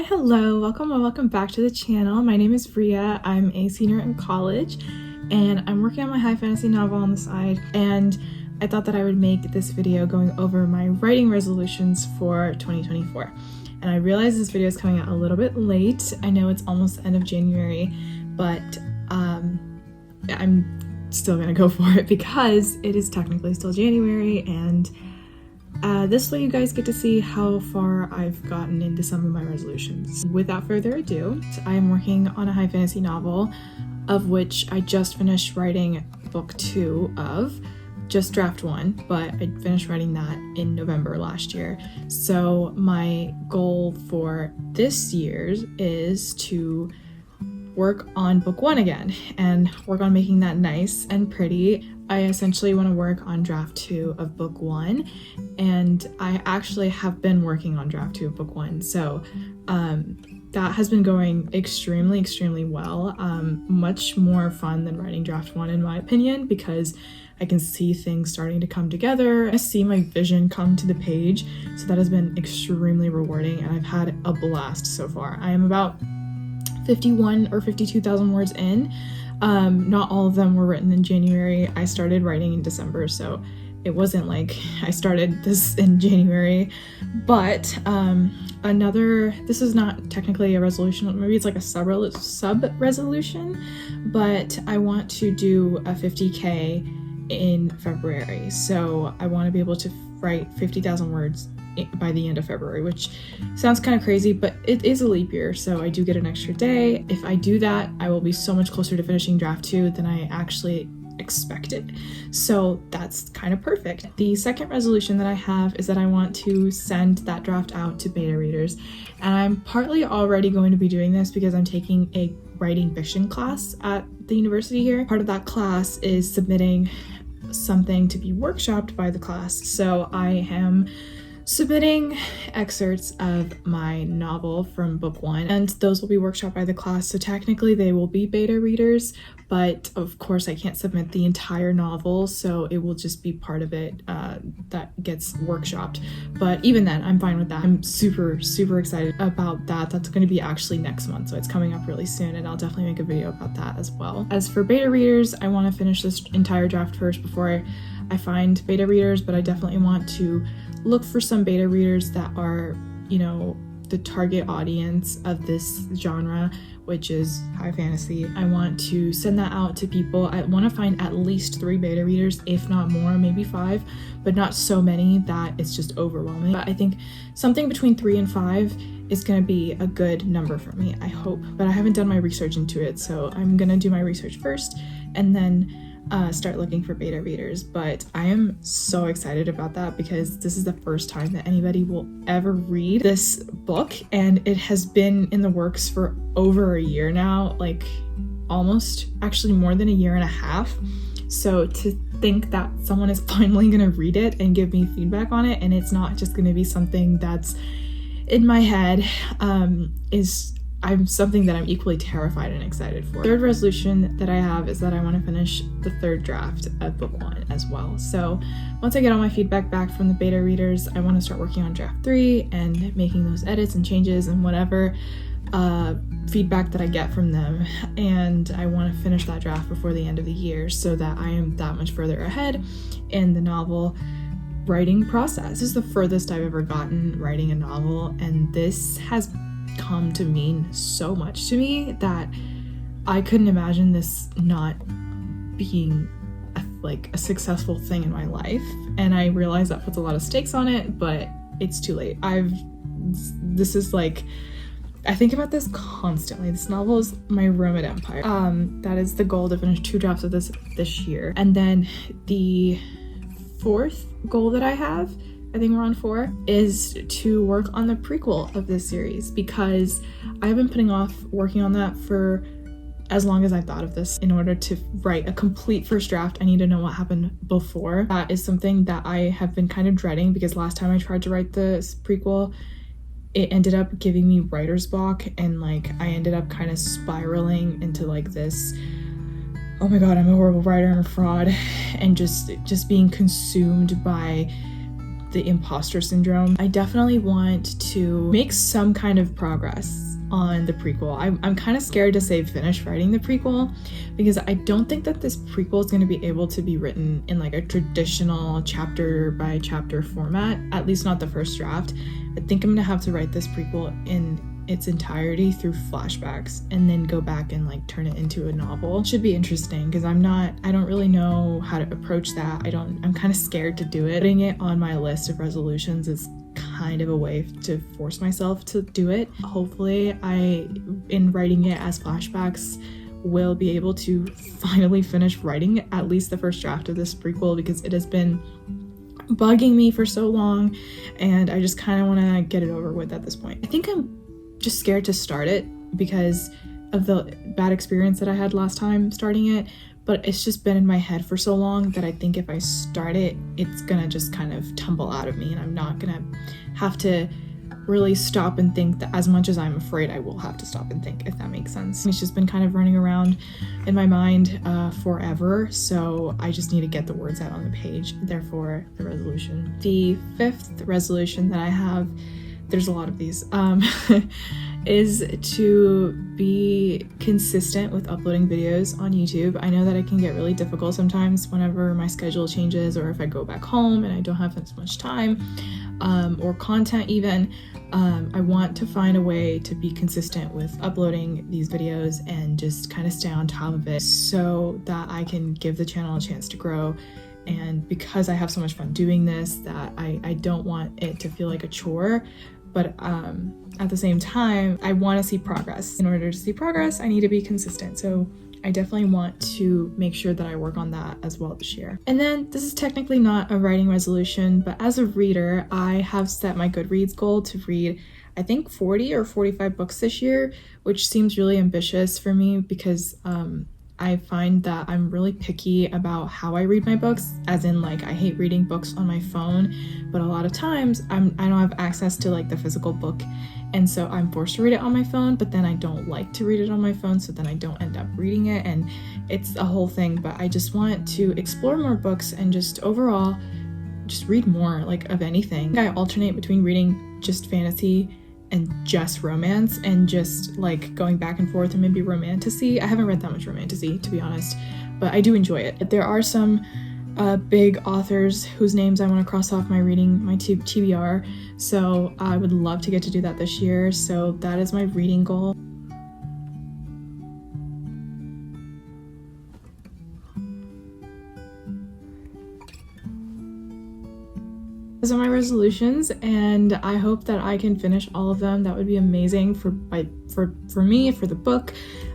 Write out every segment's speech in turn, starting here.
hello, welcome back to the channel. My name is Ria. I'm a senior in college and I'm working on my high fantasy novel on the side, and I thought that I would make this video going over my writing resolutions for 2024. And I realize this video is coming out a little bit late. I know it's almost the end of January, but I'm still gonna go for it because it is technically still January, and this way you guys get to see how far I've gotten into some of my resolutions. Without further ado, I am working on a high fantasy novel, of which I just finished writing book 2 of, just draft 1, but I finished writing that in November last year. So my goal for this year is to work on book 1 again and work on making that nice and pretty. I essentially want to work on draft 2 of book 1, and I actually have been working on draft 2 of book 1, so that has been going extremely well. Much more fun than writing draft 1 in my opinion, because I can see things starting to come together. I see my vision come to the page, so that has been extremely rewarding, and I've had a blast so far. I am about 51 or 52,000 words in. Not all of them were written in January. I started writing in December, so it wasn't like I started this in January. But this is not technically a resolution, maybe it's like a sub-resolution, but I want to do a 50K in February. So I want to be able to write 50,000 words by the end of February, which sounds kind of crazy, but it is a leap year, so I do get an extra day. If I do that, I will be so much closer to finishing draft 2 than I actually expected. So that's kind of perfect. The second resolution that I have is that I want to send that draft out to beta readers. And I'm partly already going to be doing this because I'm taking a writing fiction class at the university here. Part of that class is submitting something to be workshopped by the class. So I am submitting excerpts of my novel from book 1, and those will be workshopped by the class, so technically they will be beta readers, but of course I can't submit the entire novel, so it will just be part of it that gets workshopped. But even then, I'm fine with that. I'm super excited about that. That's going to be actually next month, so it's coming up really soon, and I'll definitely make a video about that as well. As for beta readers, I want to finish this entire draft first before I find beta readers, but I definitely want to look for some beta readers that are, you know, the target audience of this genre, which is high fantasy. I want to send that out to people. I want to find at least 3 beta readers, if not more, maybe 5, but not so many that it's just overwhelming. But I think something between 3 and 5 is going to be a good number for me, I hope. But I haven't done my research into it, so I'm going to do my research first and then start looking for beta readers. But I am so excited about that because this is the first time that anybody will ever read this book, and it has been in the works for over a year now, like almost, actually more than a year and a half. So to think that someone is finally gonna read it and give me feedback on it, and it's not just gonna be something that's in my head, is something that I'm equally terrified and excited for. Third resolution that I have is that I want to finish the 3rd draft of book 1 as well. So once I get all my feedback back from the beta readers, I want to start working on draft 3 and making those edits and changes and whatever feedback that I get from them. And I want to finish that draft before the end of the year so that I am that much further ahead in the novel writing process. This is the furthest I've ever gotten writing a novel, and this has come to mean so much to me that I couldn't imagine this not being a successful thing in my life. And I realize that puts a lot of stakes on it, but it's too late. This is like, I think about this constantly. This novel is my Roman Empire. That is the goal, to finish 2 drafts of this year. And then the 4th goal that I have, I think we're on 4, is to work on the prequel of this series, because I've been putting off working on that for as long as I thought of this. In order to write a complete first draft, I need to know what happened before. That is something that I have been kind of dreading, because last time I tried to write this prequel, it ended up giving me writer's block, and like I ended up kind of spiraling into like this, oh my god, I'm a horrible writer, I'm a fraud, and just being consumed by the imposter syndrome. I definitely want to make some kind of progress on the prequel. I'm kind of scared to say finish writing the prequel because I don't think that this prequel is going to be able to be written in like a traditional chapter by chapter format, at least not the first draft. I think I'm going to have to write this prequel in its entirety through flashbacks and then go back and like turn it into a novel. It should be interesting because I don't really know how to approach that. I'm kind of scared to do it. Putting it on my list of resolutions is kind of a way to force myself to do it. Hopefully in writing it as flashbacks, will be able to finally finish writing at least the first draft of this prequel because it has been bugging me for so long and I just kind of want to get it over with at this point. I think I'm just scared to start it because of the bad experience that I had last time starting it, but it's just been in my head for so long that I think if I start it, it's gonna just kind of tumble out of me and I'm not gonna have to really stop and think that as much as I'm afraid I will have to stop and think, if that makes sense. It's just been kind of running around in my mind forever, so I just need to get the words out on the page, therefore the resolution. The fifth resolution that I have, there's a lot of these, is to be consistent with uploading videos on YouTube. I know that it can get really difficult sometimes whenever my schedule changes or if I go back home and I don't have as much time or content even. I want to find a way to be consistent with uploading these videos and just kind of stay on top of it so that I can give the channel a chance to grow. And because I have so much fun doing this, that I don't want it to feel like a chore, but at the same time, I want to see progress. In order to see progress, I need to be consistent. So I definitely want to make sure that I work on that as well this year. And then this is technically not a writing resolution, but as a reader, I have set my Goodreads goal to read, I think 40 or 45 books this year, which seems really ambitious for me because I find that I'm really picky about how I read my books, as in like I hate reading books on my phone, but a lot of times I don't have access to like the physical book, and so I'm forced to read it on my phone, but then I don't like to read it on my phone, so then I don't end up reading it, and it's a whole thing. But I just want to explore more books and just overall just read more, like, of anything. I alternate between reading just fantasy and just romance and just like going back and forth and maybe romantasy. I haven't read that much romantasy, to be honest, but I do enjoy it. There are some big authors whose names I want to cross off my TBR, so I would love to get to do that this year. So that is my reading goal. Those are my resolutions, and I hope that I can finish all of them. That would be amazing for me, for the book,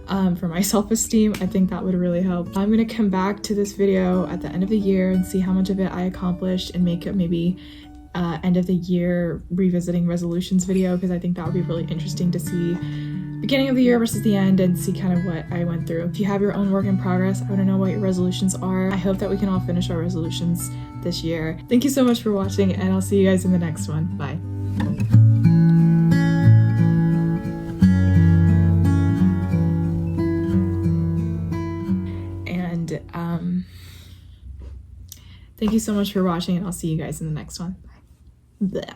for my self-esteem. I think that would really help. I'm gonna come back to this video at the end of the year and see how much of it I accomplished and make it maybe end of the year revisiting resolutions video, because I think that would be really interesting to see beginning of the year versus the end and see kind of what I went through. If you have your own work in progress, I want to know what your resolutions are. I hope that we can all finish our resolutions this year. Thank you so much for watching, and I'll see you guys in the next one. Bye. And thank you so much for watching, and I'll see you guys in the next one. Bye. Blech.